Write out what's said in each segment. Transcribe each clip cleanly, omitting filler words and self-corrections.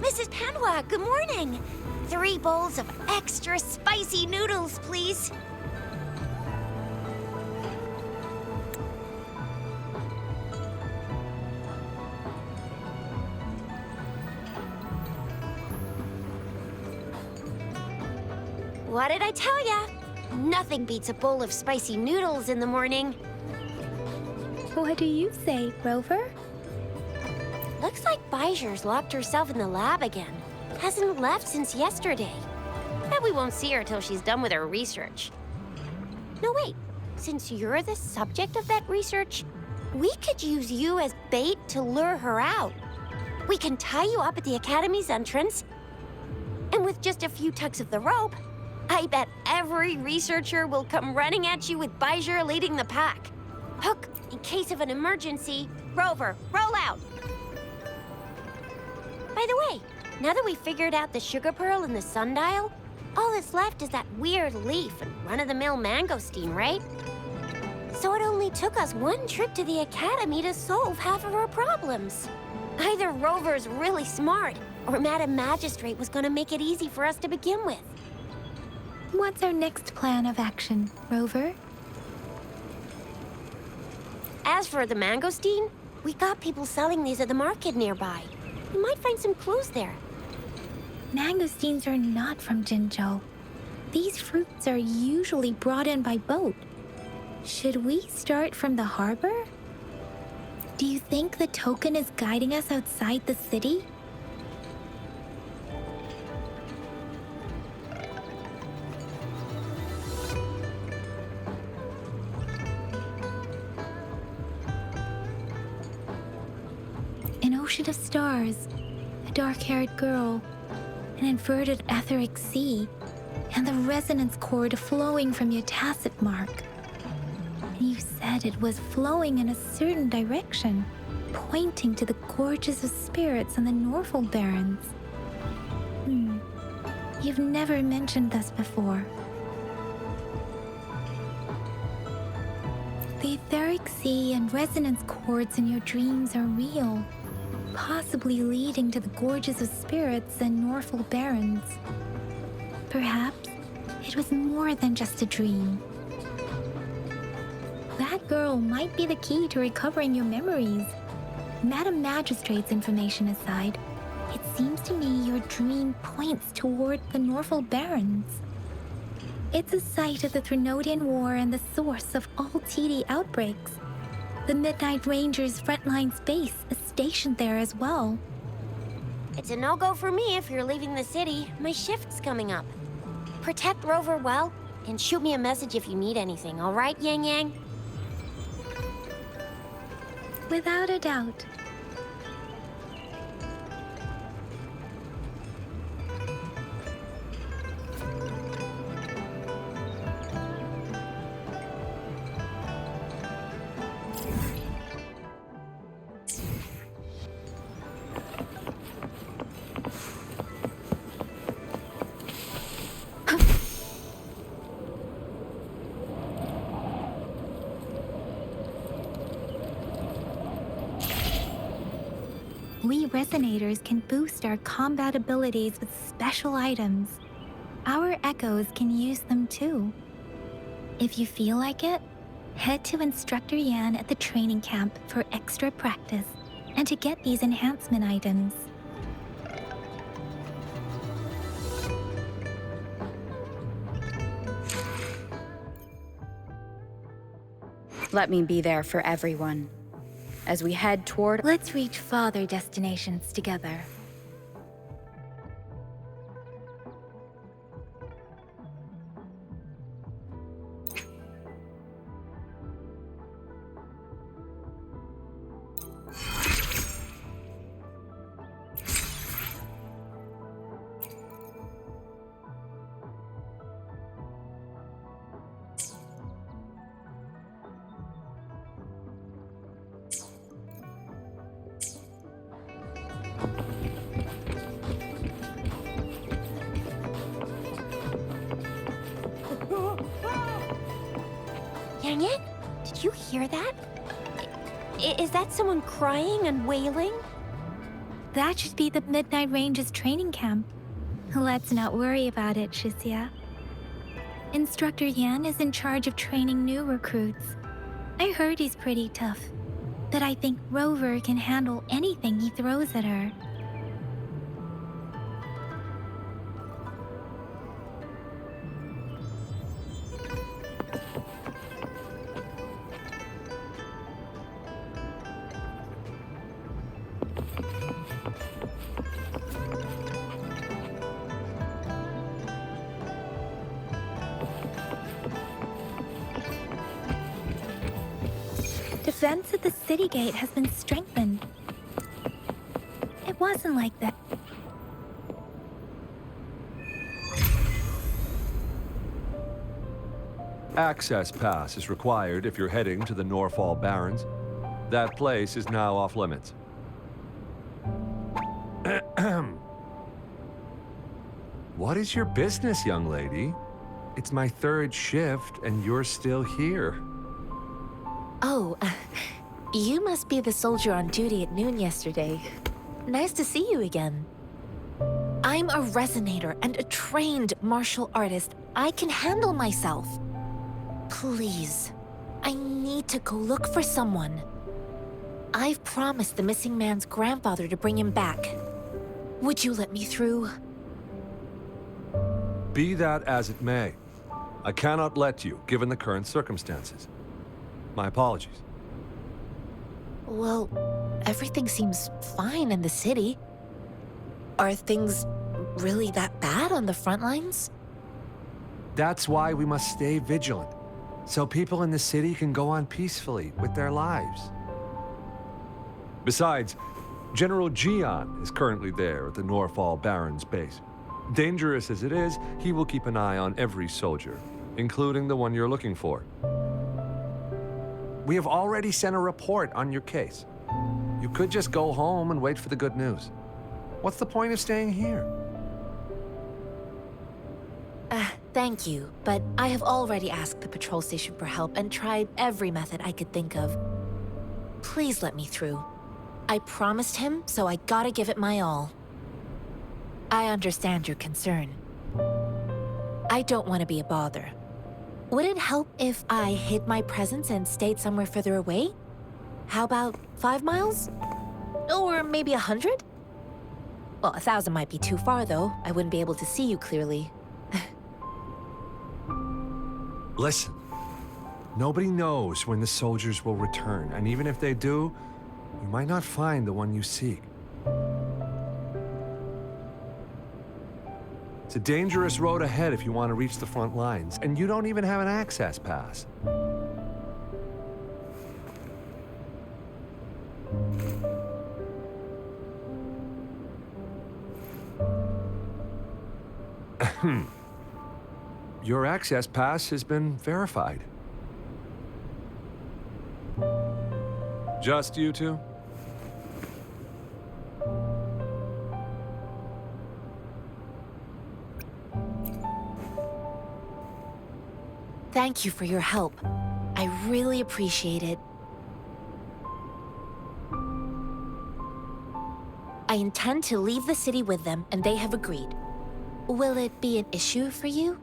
Mrs. Panhua, good morning. 3 bowls of extra spicy noodles, please. What did I tell ya? Nothing beats a bowl of spicy noodles in the morning. What do you say, Rover? Looks like Bijou's locked herself in the lab again. Hasn't left since yesterday. Bet we won't see her till she's done with her research. No, wait. Since you're the subject of that research, we could use you as bait to lure her out. We can tie you up at the Academy's entrance, and with just a few tugs of the rope, I bet every researcher will come running at you with Bijou leading the pack. Hook, in case of an emergency. Rover, roll out. By the way, now that we've figured out the sugar pearl and the sundial, all that's left is that weird leaf and run-of-the-mill mangosteen, right? So it only took us 1 trip to the Academy to solve half of our problems. Either Rover's really smart, or Madam Magistrate was gonna make it easy for us to begin with. What's our next plan of action, Rover? As for the mangosteen, we got people selling these at the market nearby. We might find some clues there. Mangosteens are not from Jinzhou. These fruits are usually brought in by boat. Should we start from the harbor? Do you think the token is guiding us outside the city? An ocean of stars, a dark-haired girl, an inverted etheric sea, and the resonance cord flowing from your tacit mark. And you said it was flowing in a certain direction, pointing to the gorges of spirits and the Norfolk Barrens. You've never mentioned this before. The etheric sea and resonance cords in your dreams are real, possibly leading to the gorges of spirits and Norfolk Barrens. Perhaps it was more than just a dream. That girl might be the key to recovering your memories. Madam Magistrate's information aside, it seems to me your dream points toward the Norfolk Barrens. It's a site of the Trinodian War and the source of all TD outbreaks. The Midnight Rangers' frontline base is stationed there as well. It's a no-go for me if you're leaving the city. My shift's coming up. Protect Rover well, and shoot me a message if you need anything, all right, Yang Yang? Without a doubt. We Resonators can boost our combat abilities with special items. Our Echoes can use them too. If you feel like it, head to Instructor Yan at the training camp for extra practice and to get these enhancement items. Let me be there for everyone. As we head toward... Let's reach farther destinations together. Yang Yang, did you hear that? Is that someone crying and wailing? That should be the Midnight Ranges training camp. Let's not worry about it, Shisia. Instructor Yan is in charge of training new recruits. I heard he's pretty tough, but I think Rover can handle anything he throws at her. Defense at the city gate has been strengthened. It wasn't like that. Access pass is required if you're heading to the Norfall Barrens. That place is now off limits. What is your business, young lady? It's my third shift and you're still here. Oh, you must be the soldier on duty at noon yesterday. Nice to see you again. I'm a resonator and a trained martial artist. I can handle myself. Please, I need to go look for someone. I've promised the missing man's grandfather to bring him back. Would you let me through? Be that as it may, I cannot let you, given the current circumstances. My apologies. Well, everything seems fine in the city. Are things really that bad on the front lines? That's why we must stay vigilant, so people in the city can go on peacefully with their lives. Besides, General Jian is currently there at the Norfall Barrens base. Dangerous as it is, he will keep an eye on every soldier, including the one you're looking for. We have already sent a report on your case. You could just go home and wait for the good news. What's the point of staying here? Thank you, but I have already asked the patrol station for help and tried every method I could think of. Please let me through. I promised him, so I gotta give it my all. I understand your concern. I don't want to be a bother. Would it help if I hid my presence and stayed somewhere further away? How about 5 miles? Or maybe 100? Well, 1,000 might be too far, though. I wouldn't be able to see you clearly. Listen, nobody knows when the soldiers will return, and even if they do, you might not find the one you seek. It's a dangerous road ahead if you want to reach the front lines, and you don't even have an access pass. Your access pass has been verified. Just you two? Thank you for your help. I really appreciate it. I intend to leave the city with them, and they have agreed. Will it be an issue for you?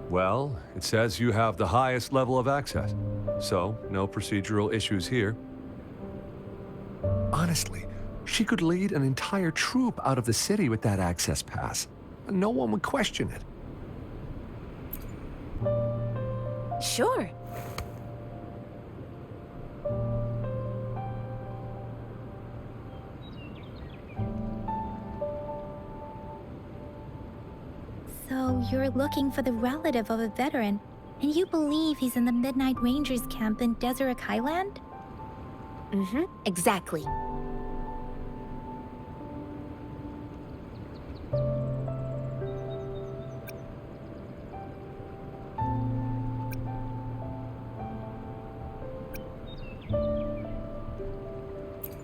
Well, it says you have the highest level of access, so no procedural issues here. Honestly, she could lead an entire troop out of the city with that access pass. No one would question it. Sure. So you're looking for the relative of a veteran, and you believe he's in the Midnight Rangers camp in Deseret Highland? Mm-hmm, exactly.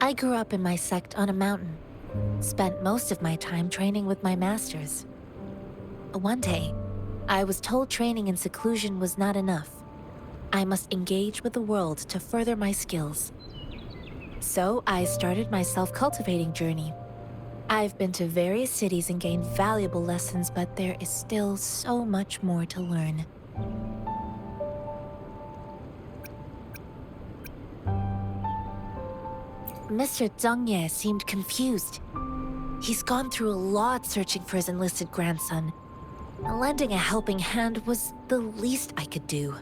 I grew up in my sect on a mountain. Spent most of my time training with my masters. One day, I was told training in seclusion was not enough. I must engage with the world to further my skills. So I started my self-cultivating journey. I've been to various cities and gained valuable lessons, but there is still so much more to learn. Mr. Zhang Ye seemed confused. He's gone through a lot searching for his enlisted grandson. Lending a helping hand was the least I could do.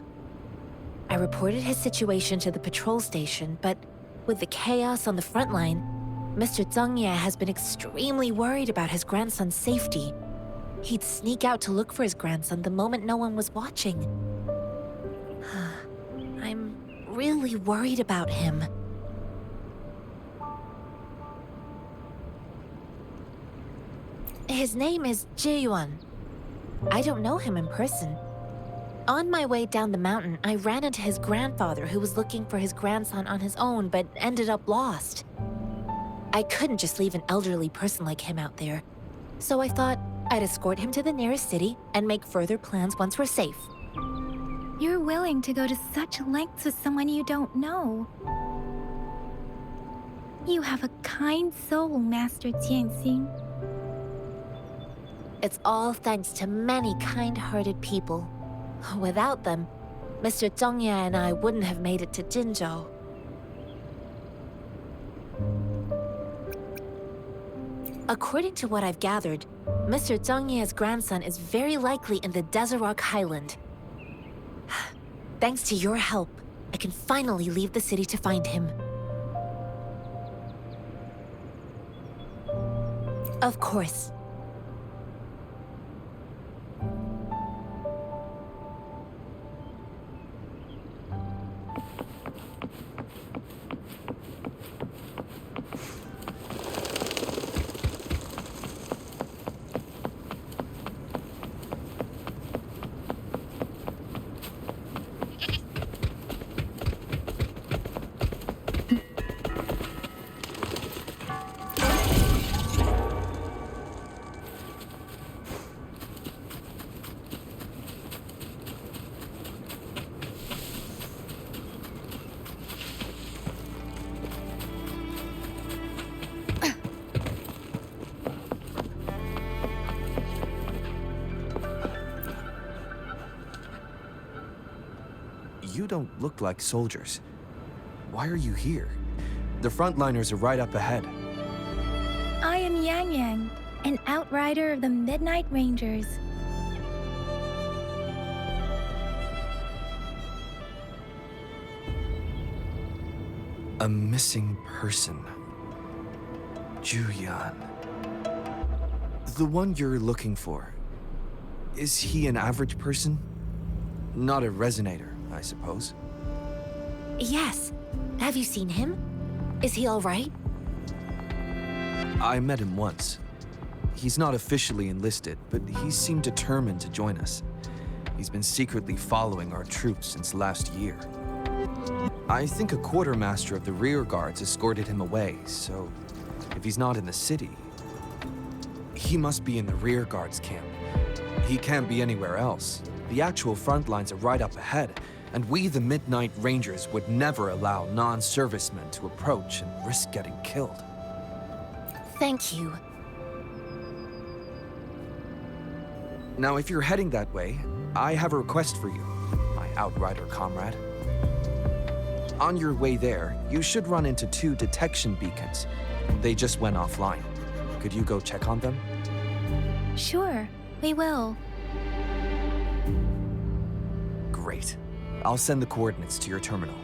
I reported his situation to the patrol station, but with the chaos on the front line, Mr. Zhang Ye has been extremely worried about his grandson's safety. He'd sneak out to look for his grandson the moment no one was watching. I'm really worried about him. His name is Jiyuan. I don't know him in person. On my way down the mountain, I ran into his grandfather who was looking for his grandson on his own but ended up lost. I couldn't just leave an elderly person like him out there. So I thought I'd escort him to the nearest city and make further plans once we're safe. You're willing to go to such lengths with someone you don't know. You have a kind soul, Master Tianxing. It's all thanks to many kind-hearted people. Without them, Mr. Zhang Ye and I wouldn't have made it to Jinzhou. According to what I've gathered, Mr. Zhang Ye's grandson is very likely in the Desert Highland. Thanks to your help, I can finally leave the city to find him. Of course. You don't look like soldiers. Why are you here? The frontliners are right up ahead. I am Yang Yang, an outrider of the Midnight Rangers. A missing person. Juyan. The one you're looking for. Is he an average person? Not a resonator, I suppose. Yes. Have you seen him? Is he all right? I met him once. He's not officially enlisted, but he seemed determined to join us. He's been secretly following our troops since last year. I think a quartermaster of the rear guards escorted him away, so if he's not in the city, he must be in the rear guards camp. He can't be anywhere else. The actual front lines are right up ahead, and we, the Midnight Rangers, would never allow non-servicemen to approach and risk getting killed. Thank you. Now, if you're heading that way, I have a request for you, my outrider comrade. On your way there, you should run into 2 detection beacons. They just went offline. Could you go check on them? Sure, we will. Great. I'll send the coordinates to your terminal.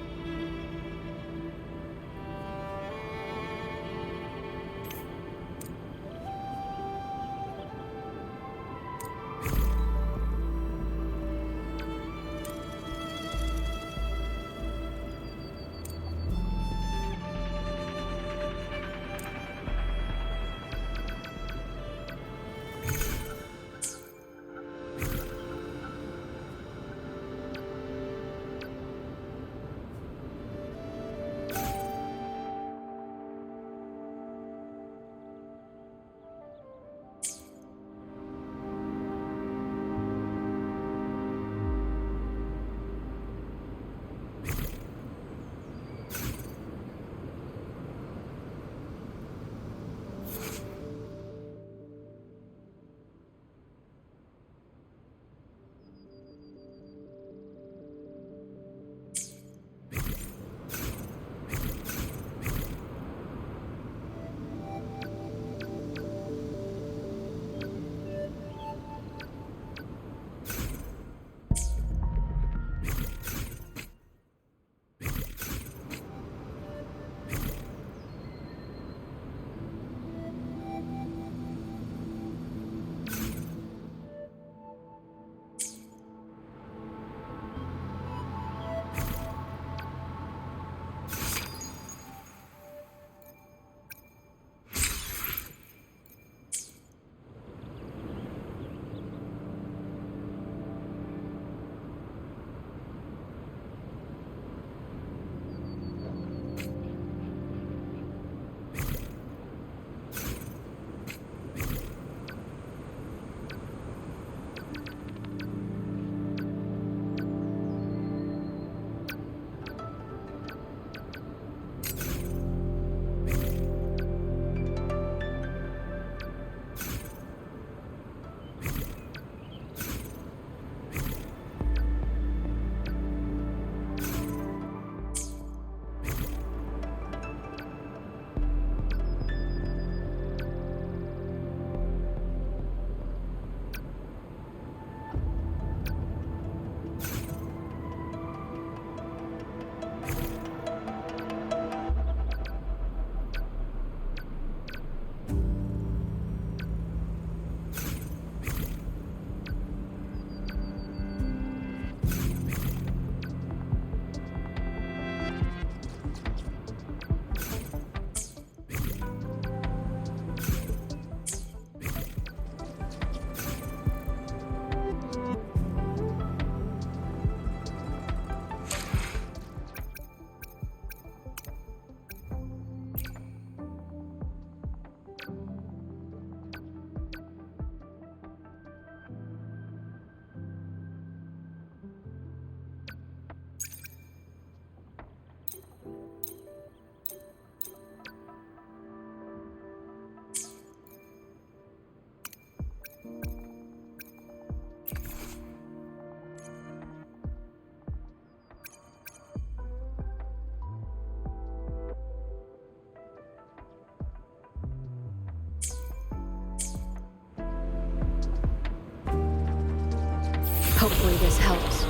this helps.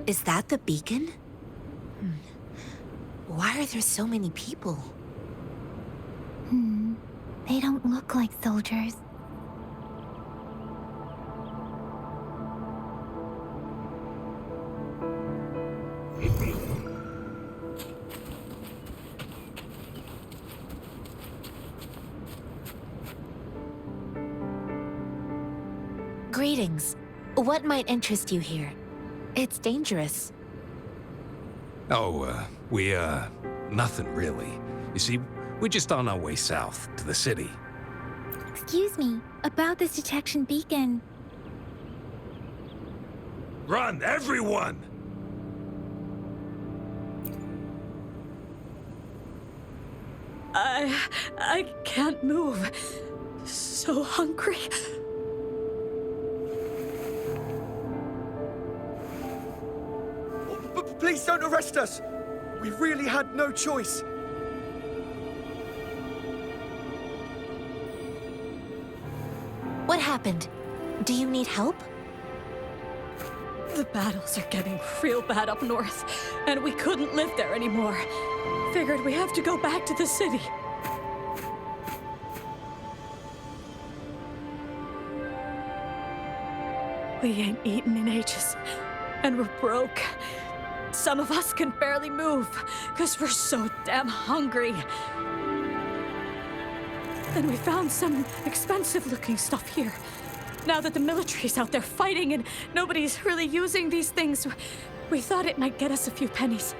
Is that the beacon? Why are there so many people? They don't look like soldiers. Greetings. What might interest you here? It's dangerous. Oh, nothing really. You see, we're just on our way south to the city. Excuse me, about this detection beacon. Run, everyone! I can't move. So hungry. Please don't arrest us! We really had no choice. What happened? Do you need help? The battles are getting real bad up north, and we couldn't live there anymore. Figured we have to go back to the city. We ain't eaten in ages, and we're broke. Some of us can barely move, because we're so damn hungry. Then we found some expensive-looking stuff here. Now that the military's out there fighting and nobody's really using these things, we thought it might get us a few pennies.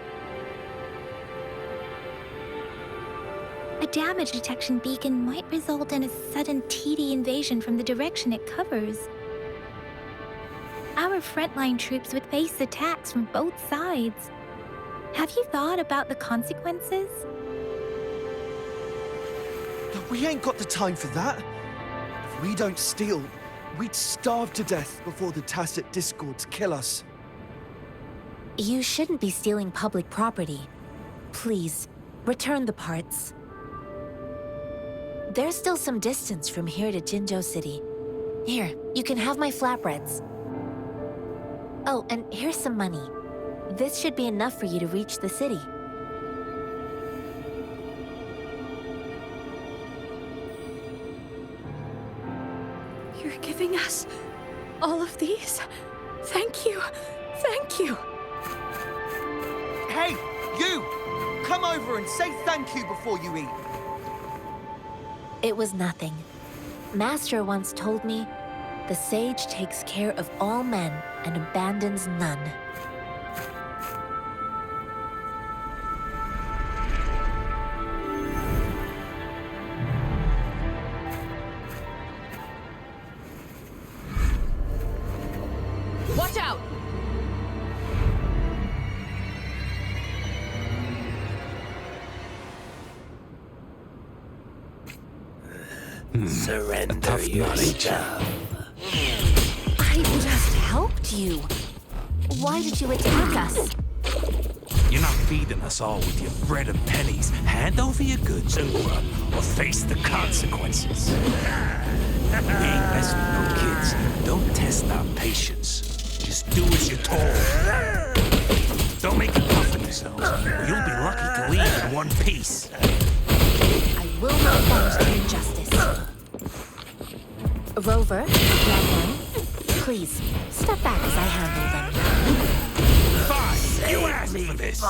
A damage detection beacon might result in a sudden TD invasion from the direction it covers. Our frontline troops would face attacks from both sides. Have you thought about the consequences? We ain't got the time for that. If we don't steal, we'd starve to death before the tacit discords kill us. You shouldn't be stealing public property. Please, return the parts. There's still some distance from here to Jinzhou City. Here, you can have my flatbreads. Oh, and here's some money. This should be enough for you to reach the city. You're giving us all of these? Thank you. Thank you. Hey, you! Come over and say thank you before you eat. It was nothing. Master once told me, the sage takes care of all men and abandons none. Watch out! Surrender your stuff. I just helped you. Why did you attack us? You're not feeding us all with your bread and pennies. Hand over your goods and run, or face the consequences. We ain't messing with no kids. Don't test our patience. Just do as you're told. Don't make it tough on yourselves, or you'll be lucky to leave in one piece. I will not bend to injustice. Rover, Huanglong, please, step back as I handle them. Fine, you asked for this.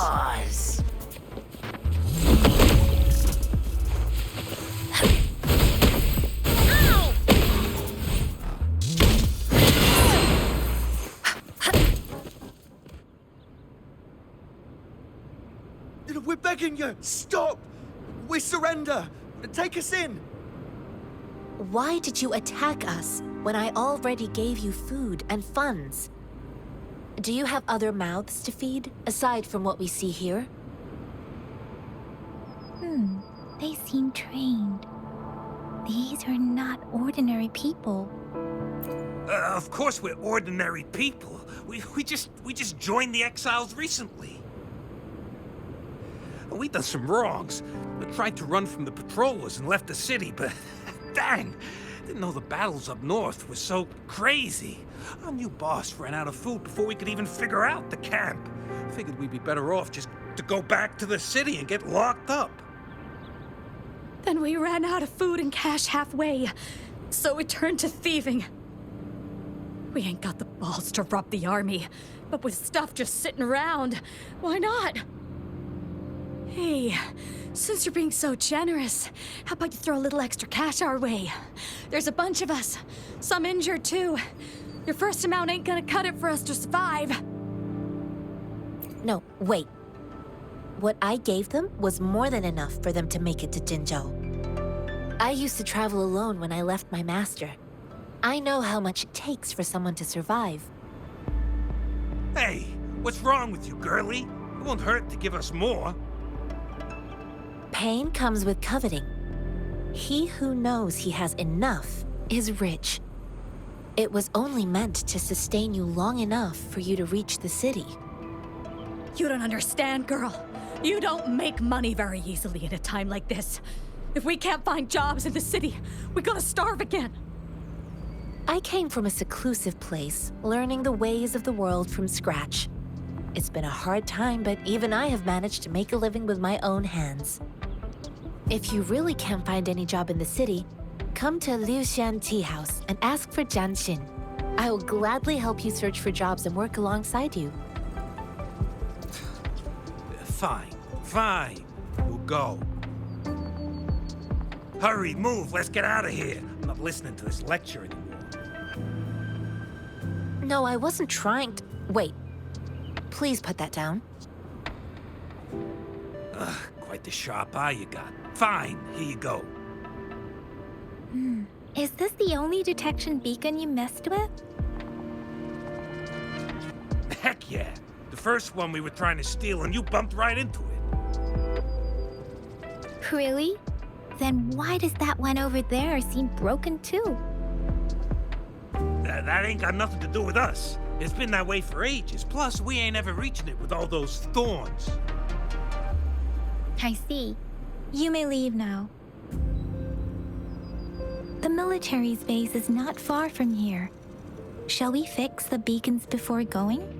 We're begging you, stop! We surrender! Take us in! Why did you attack us when I already gave you food and funds? Do you have other mouths to feed, aside from what we see here? They seem trained. These are not ordinary people. Of course we're ordinary people. We just joined the exiles recently. We done some wrongs. We tried to run from the patrollers and left the city, but dang, didn't know the battles up north were so crazy. Our new boss ran out of food before we could even figure out the camp. Figured we'd be better off just to go back to the city and get locked up. Then we ran out of food and cash halfway, so we turned to thieving. We ain't got the balls to rob the army, but with stuff just sitting around, why not? Hey, since you're being so generous, how about you throw a little extra cash our way? There's a bunch of us, some injured too. Your first amount ain't gonna cut it for us to survive. No, wait. What I gave them was more than enough for them to make it to Jinzhou. I used to travel alone when I left my master. I know how much it takes for someone to survive. Hey, what's wrong with you, girlie? It won't hurt to give us more. Pain comes with coveting. He who knows he has enough is rich. It was only meant to sustain you long enough for you to reach the city. You don't understand, girl. You don't make money very easily in a time like this. If we can't find jobs in the city, we're gonna starve again. I came from a seclusive place, learning the ways of the world from scratch. It's been a hard time, but even I have managed to make a living with my own hands. If you really can't find any job in the city, come to Liu Xian Tea House and ask for Jian Xin. I will gladly help you search for jobs and work alongside you. Fine. We'll go. Hurry, move, let's get out of here. I'm not listening to this lecture anymore. No, I wasn't trying to... Wait. Please put that down. Quite the sharp eye you got. Fine, here you go. Is this the only detection beacon you messed with? Heck yeah. The first one we were trying to steal and you bumped right into it. Really? Then why does that one over there seem broken too? That ain't got nothing to do with us. It's been that way for ages. Plus, we ain't ever reaching it with all those thorns. I see. You may leave now. The military's base is not far from here. Shall we fix the beacons before going?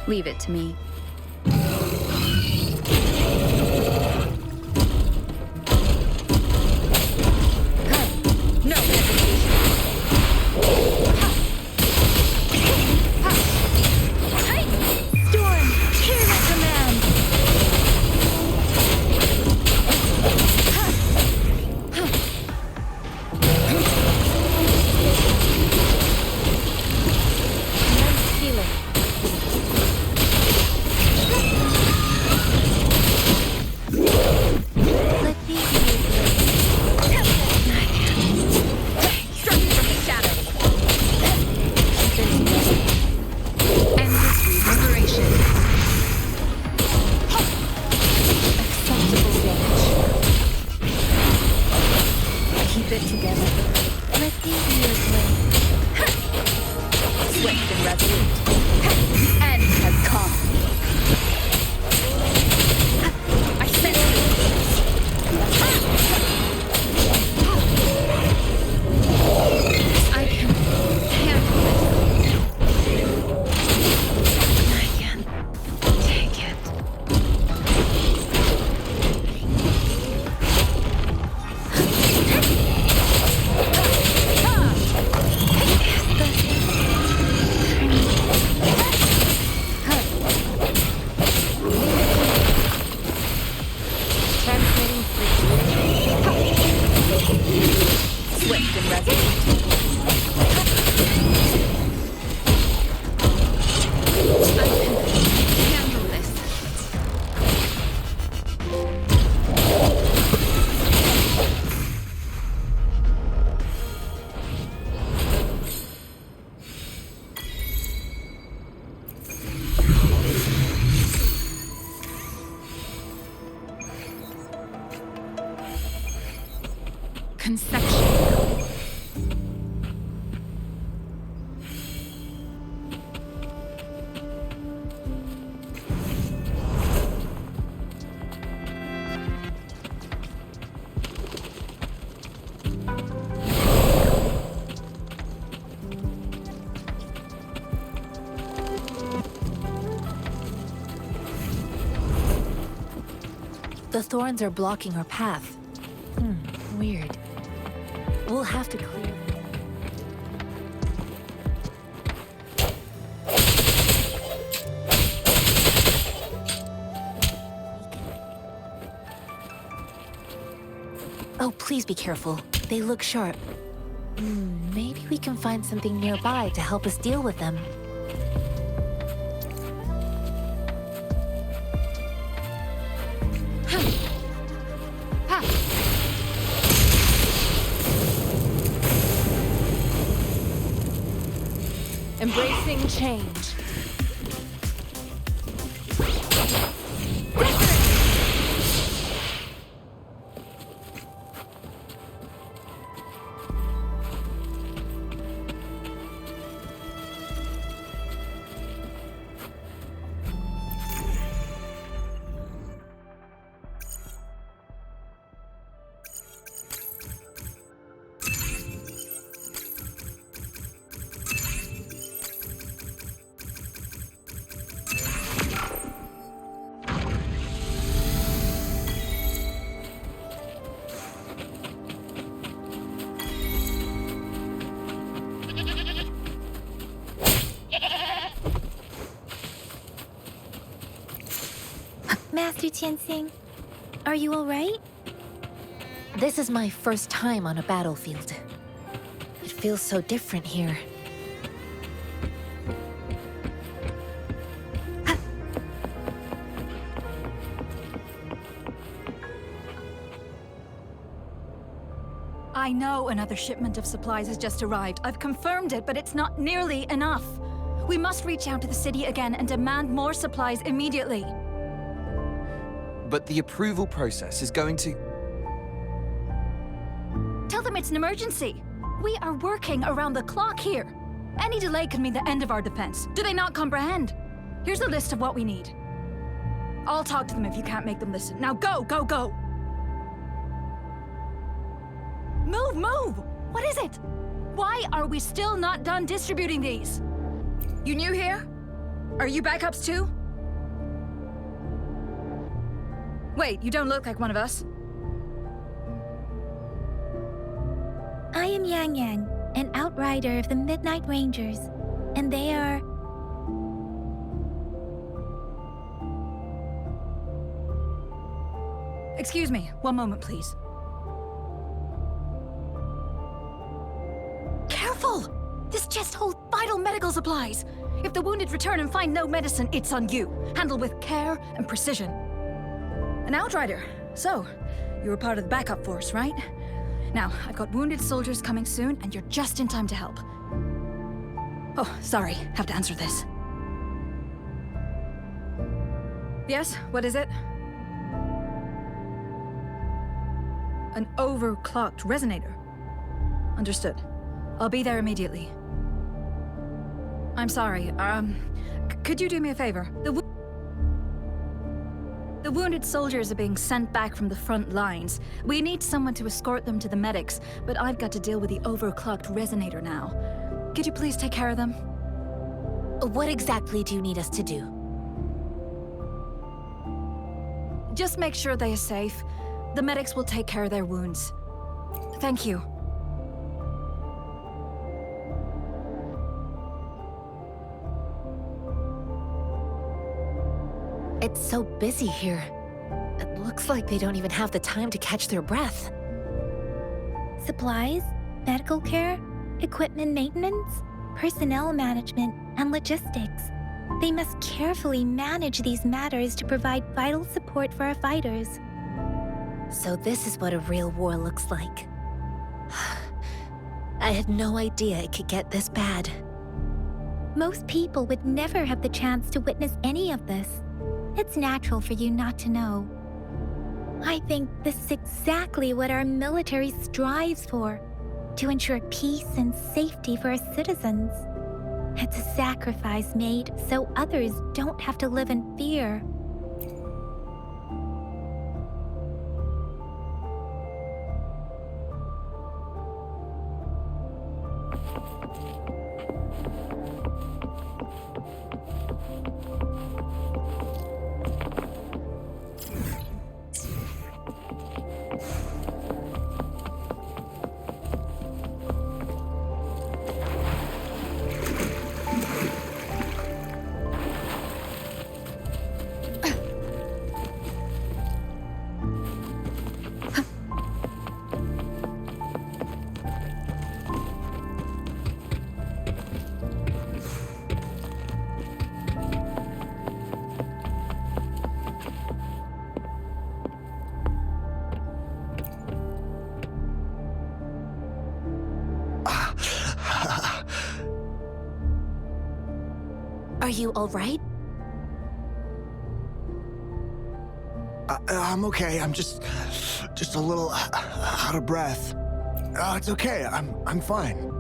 Leave it to me. No hesitation. Storm, hear my command. Immense feeling. Let me be Struck from the shadows. endless reverberation. Acceptable damage. Keep it together. Let me be your flame. Swift and resolute. End has come. I sense it. I can handle this. I can take it. Transmitting Swift and resolute. Handle this. Conception. The thorns are blocking our path. Weird. We'll have to clear them. Oh, please be careful. They look sharp. Maybe we can find something nearby to help us deal with them. Embracing change. Master Tianxing, are you alright? This is my first time on a battlefield. It feels so different here. I know another shipment of supplies has just arrived. I've confirmed it, but it's not nearly enough. We must reach out to the city again and demand more supplies immediately. But the approval process is going to... Tell them it's an emergency. We are working around the clock here. Any delay could mean the end of our defense. Do they not comprehend? Here's a list of what we need. I'll talk to them if you can't make them listen. Now go, go, go! Move, move! What is it? Why are we still not done distributing these? You new here? Are you backups too? Wait, you don't look like one of us. I am Yang Yang, an outrider of the Midnight Rangers, and they are... Excuse me, one moment, please. Careful! This chest holds vital medical supplies. If the wounded return and find no medicine, it's on you. Handled with care and precision. An outrider. So, you were part of the backup force, right? Now, I've got wounded soldiers coming soon, and you're just in time to help. Oh, sorry, have to answer this. Yes, what is it? An overclocked resonator. Understood. I'll be there immediately. I'm sorry, could you do me a favor? The wounded soldiers are being sent back from the front lines. We need someone to escort them to the medics, but I've got to deal with the overclocked resonator now. Could you please take care of them? What exactly do you need us to do? Just make sure they are safe. The medics will take care of their wounds. Thank you. It's so busy here. It looks like they don't even have the time to catch their breath. Supplies, medical care, equipment maintenance, personnel management, and logistics. They must carefully manage these matters to provide vital support for our fighters. So this is what a real war looks like. I had no idea it could get this bad. Most people would never have the chance to witness any of this. It's natural for you not to know. I think this is exactly what our military strives for, to ensure peace and safety for our citizens. It's a sacrifice made so others don't have to live in fear. Are you all right? I'm okay. I'm just a little out of breath. It's okay. I'm fine.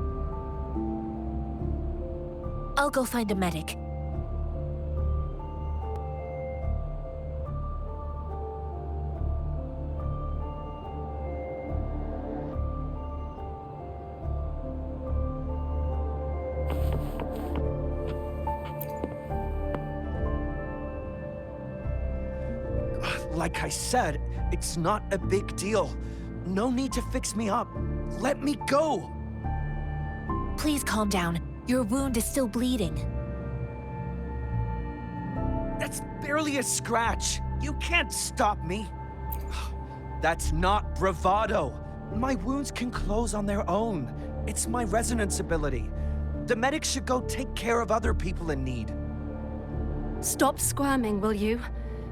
I'll go find a medic. Like I said, it's not a big deal. No need to fix me up. Let me go. Please calm down. Your wound is still bleeding. That's barely a scratch. You can't stop me. That's not bravado. My wounds can close on their own. It's my resonance ability. The medics should go take care of other people in need. Stop squirming, will you?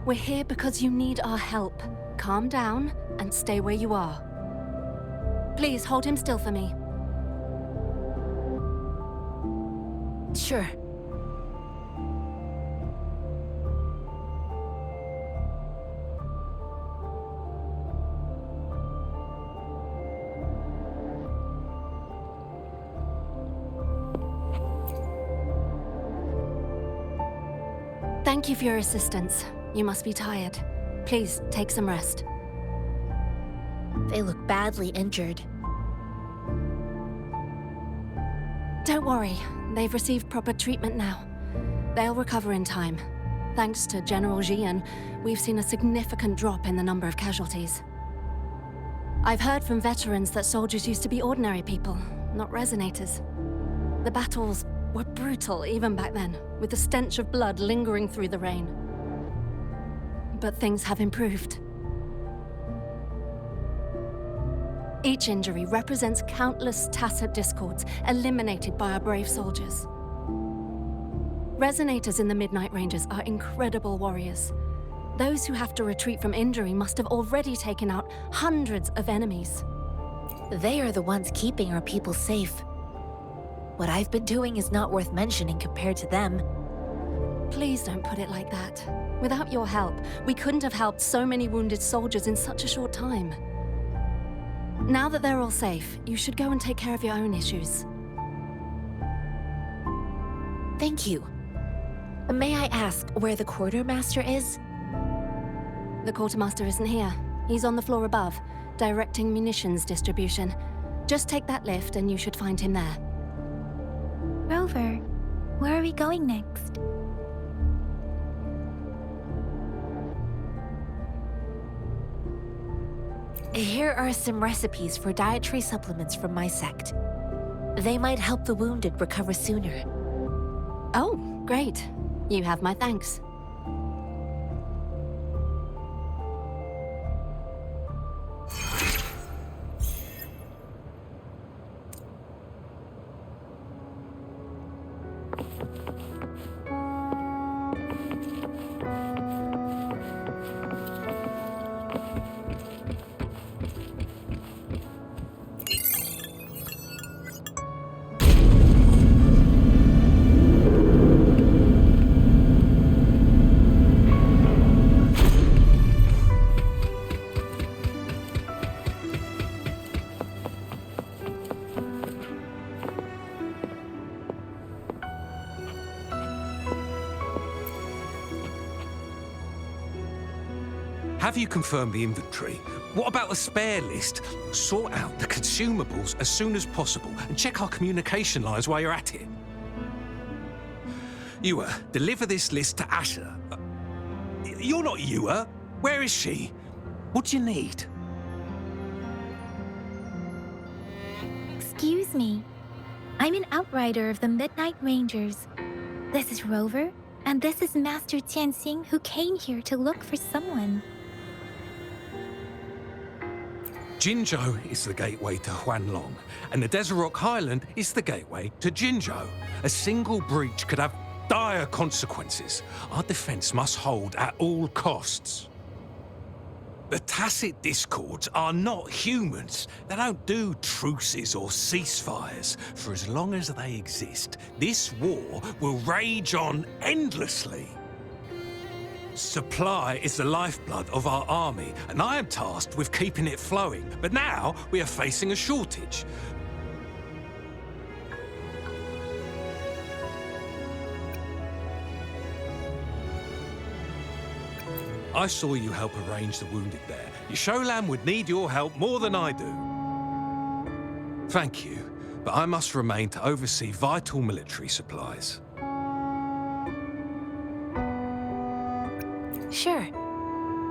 We're here because you need our help. Calm down and stay where you are. Please hold him still for me. Sure. Thank you for your assistance. You must be tired. Please take some rest. They look badly injured. Don't worry, they've received proper treatment now. They'll recover in time. Thanks to General Jian, we've seen a significant drop in the number of casualties. I've heard from veterans that soldiers used to be ordinary people, not resonators. The battles were brutal even back then, with the stench of blood lingering through the rain. But things have improved. Each injury represents countless tacit discords eliminated by our brave soldiers. Resonators in the Midnight Rangers are incredible warriors. Those who have to retreat from injury must have already taken out hundreds of enemies. They are the ones keeping our people safe. What I've been doing is not worth mentioning compared to them. Please don't put it like that. Without your help, we couldn't have helped so many wounded soldiers in such a short time. Now that they're all safe, you should go and take care of your own issues. Thank you. May I ask where the quartermaster is? The quartermaster isn't here. He's on the floor above, directing munitions distribution. Just take that lift and you should find him there. Rover, where are we going next? Here are some recipes for dietary supplements from my sect. They might help the wounded recover sooner. Oh, great. You have my thanks. Have you confirmed the inventory? What about the spare list? Sort out the consumables as soon as possible and check our communication lines while you're at it. Yua, deliver this list to Asher. You're not Yua. Where is she? What do you need? Excuse me. I'm an outrider of the Midnight Rangers. This is Rover, and this is Master Tianxing, who came here to look for someone. Jinzhou is the gateway to Huanglong, and the Desert Rock Highland is the gateway to Jinzhou. A single breach could have dire consequences. Our defense must hold at all costs. The tacit discords are not humans. They don't do truces or ceasefires. For as long as they exist, this war will rage on endlessly. Supply is the lifeblood of our army, and I am tasked with keeping it flowing. But now we are facing a shortage. I saw you help arrange the wounded there. Yisholam would need your help more than I do. Thank you, but I must remain to oversee vital military supplies. Sure.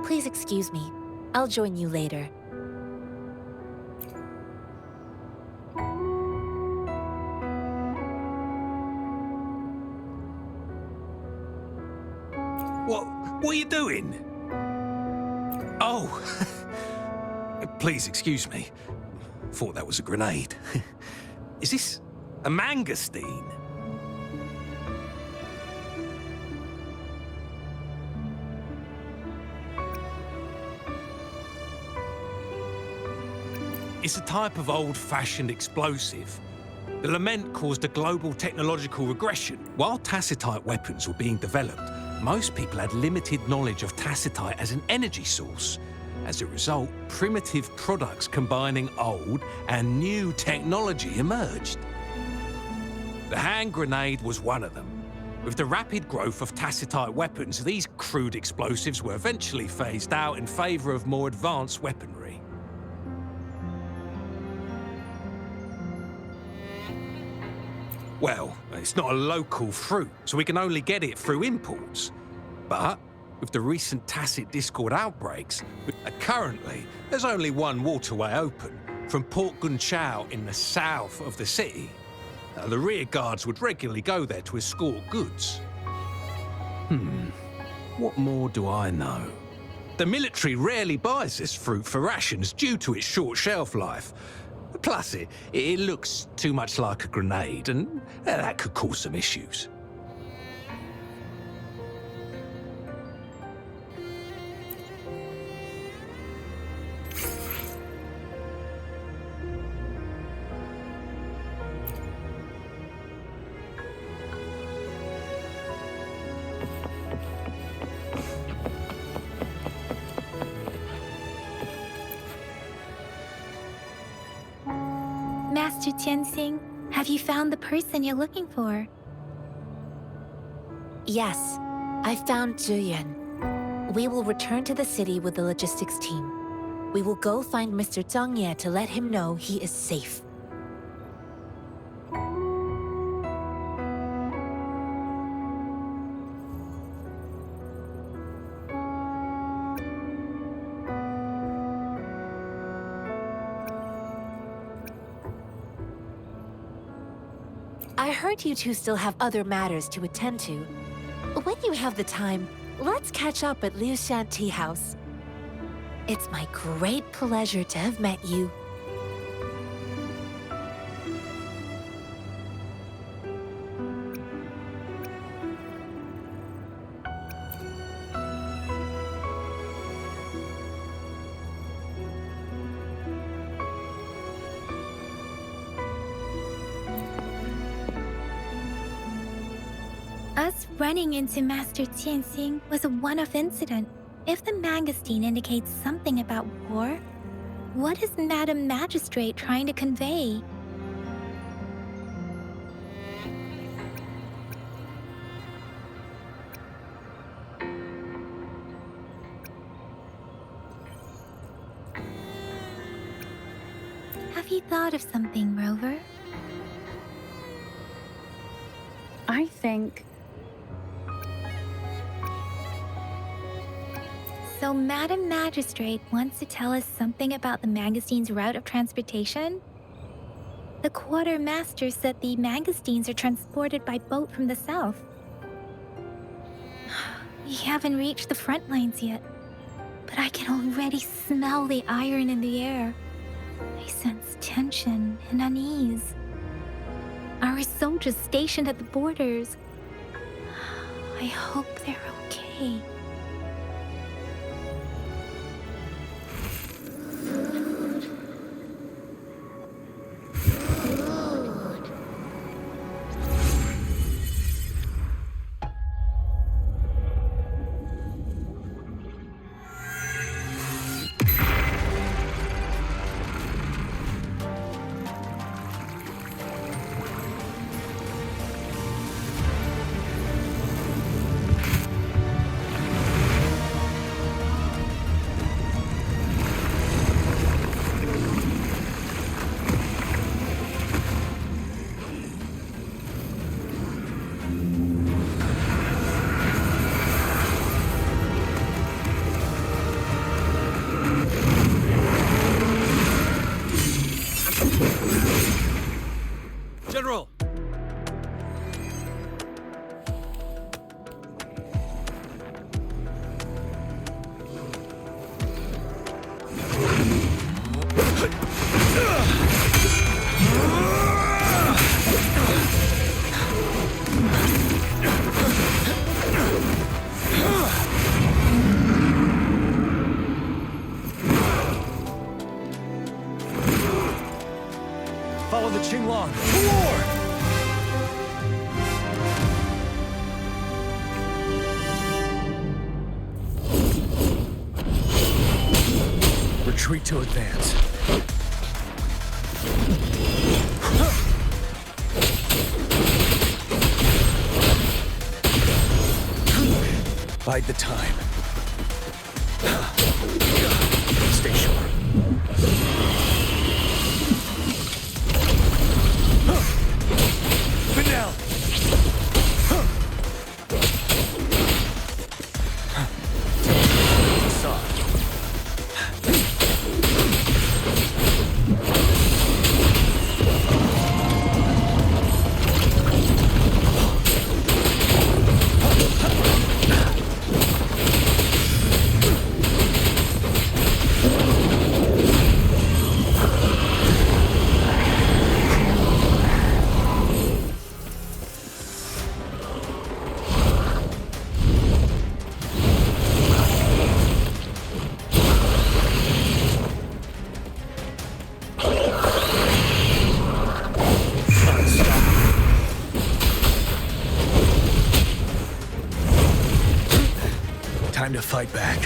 Please excuse me. I'll join you later. What are you doing? Oh, please excuse me. Thought that was a grenade. Is this a mangosteen? It's a type of old-fashioned explosive. The lament caused a global technological regression. While tacitite weapons were being developed, most people had limited knowledge of tacitite as an energy source. As a result, primitive products combining old and new technology emerged. The hand grenade was one of them. With the rapid growth of tacitite weapons, these crude explosives were eventually phased out in favor of more advanced weaponry. Well, it's not a local fruit, so we can only get it through imports. But with the recent tacit Discord outbreaks, currently there's only one waterway open from Port Gunchao in the south of the city. The rear guards would regularly go there to escort goods. What more do I know? The military rarely buys this fruit for rations due to its short shelf life. Plus, it looks too much like a grenade, and that could cause some issues. Master Tianxing, have you found the person you're looking for? Yes, I found Zhuyan. We will return to the city with the logistics team. We will go find Mr. Zhang Ye to let him know he is safe. I heard you two still have other matters to attend to. When you have the time, let's catch up at Liu Shan Tea House. It's my great pleasure to have met you. Us running into Master Tianxing was a one-off incident. If the magazine indicates something about war, what is Madam Magistrate trying to convey? Have you thought of something, Rover? I think... So Madam Magistrate wants to tell us something about the magazine's route of transportation? The quartermaster said the magazines are transported by boat from the south. We haven't reached the front lines yet, but I can already smell the iron in the air. I sense tension and unease. Our soldiers stationed at the borders. I hope they're okay. General! Follow the Qinglong. Toward! Retreat to advance. Bide the time. Stay sharp. Vanel! fight back.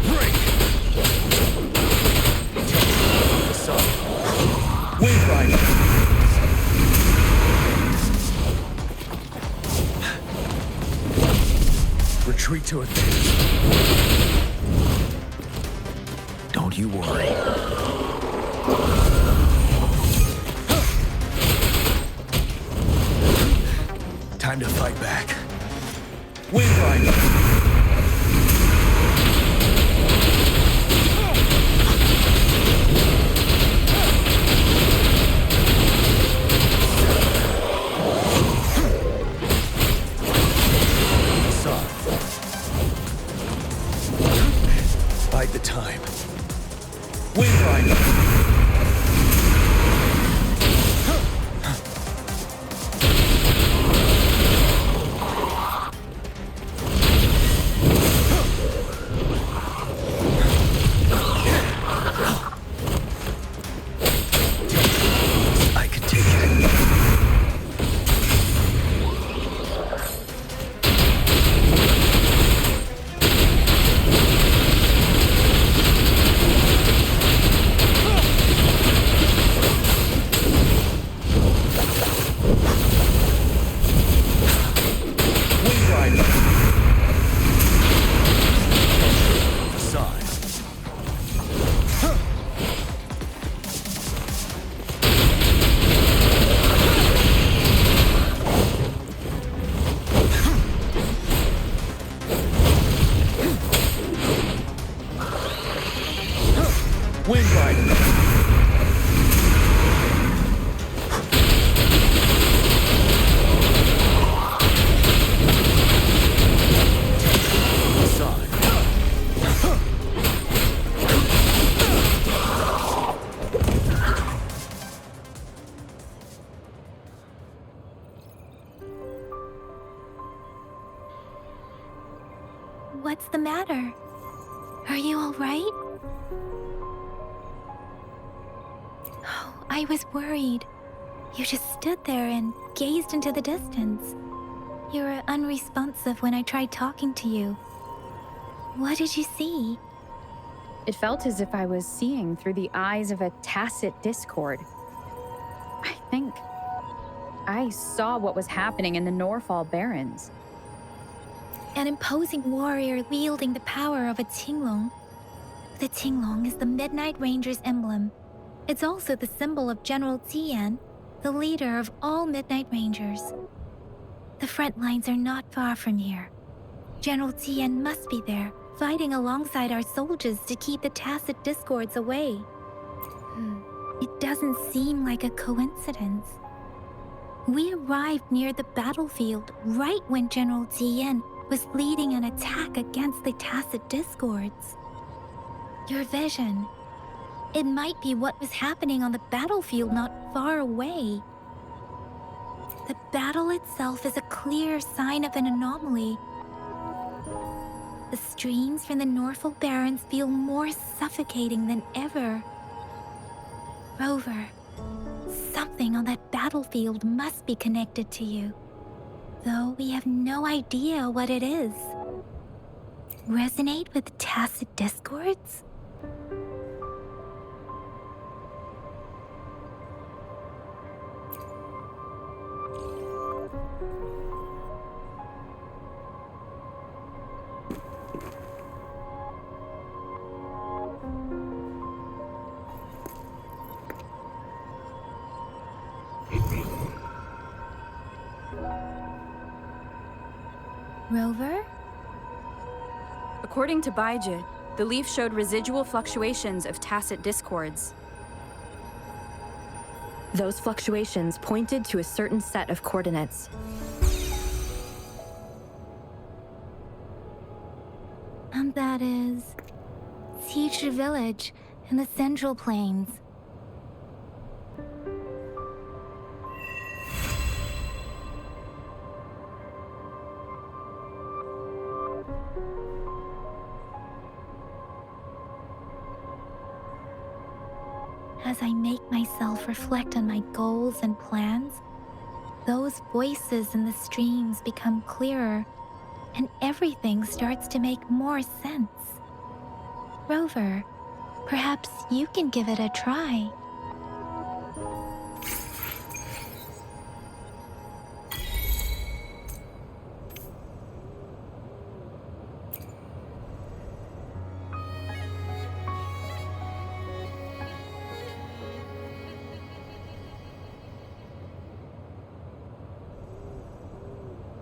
Break! Wind Rider! Retreat to advance. Don't you worry. Time to fight back. Wind Rider! Bide the time. Wind Rider! I can take it. Wind Rider! Facade. Wind Rider! Facade. What's the matter? Are you all right? Oh, I was worried. You just stood there and gazed into the distance. You were unresponsive when I tried talking to you. What did you see? It felt as if I was seeing through the eyes of a tacit discord. I think I saw what was happening in the Norfall Barrens. An imposing warrior wielding the power of a Huanglong. The Huanglong is the Midnight Ranger's emblem. It's also the symbol of General Tian, the leader of all Midnight Rangers. The front lines are not far from here. General Tian must be there, fighting alongside our soldiers to keep the tacit discords away. It doesn't seem like a coincidence. We arrived near the battlefield right when General Tian was leading an attack against the tacit discords. Your vision. It might be what was happening on the battlefield not far away. The battle itself is a clear sign of an anomaly. The streams from the Norfall Barrens feel more suffocating than ever. Rover, something on that battlefield must be connected to you, though we have no idea what it is. Resonate with tacit discords? Rover? According to Baiji, the leaf showed residual fluctuations of tacit discords. Those fluctuations pointed to a certain set of coordinates. And that is Teacher Village in the Central Plains. as I make myself reflect on my goals and plans, those voices in the streams become clearer and everything starts to make more sense. Rover, perhaps you can give it a try.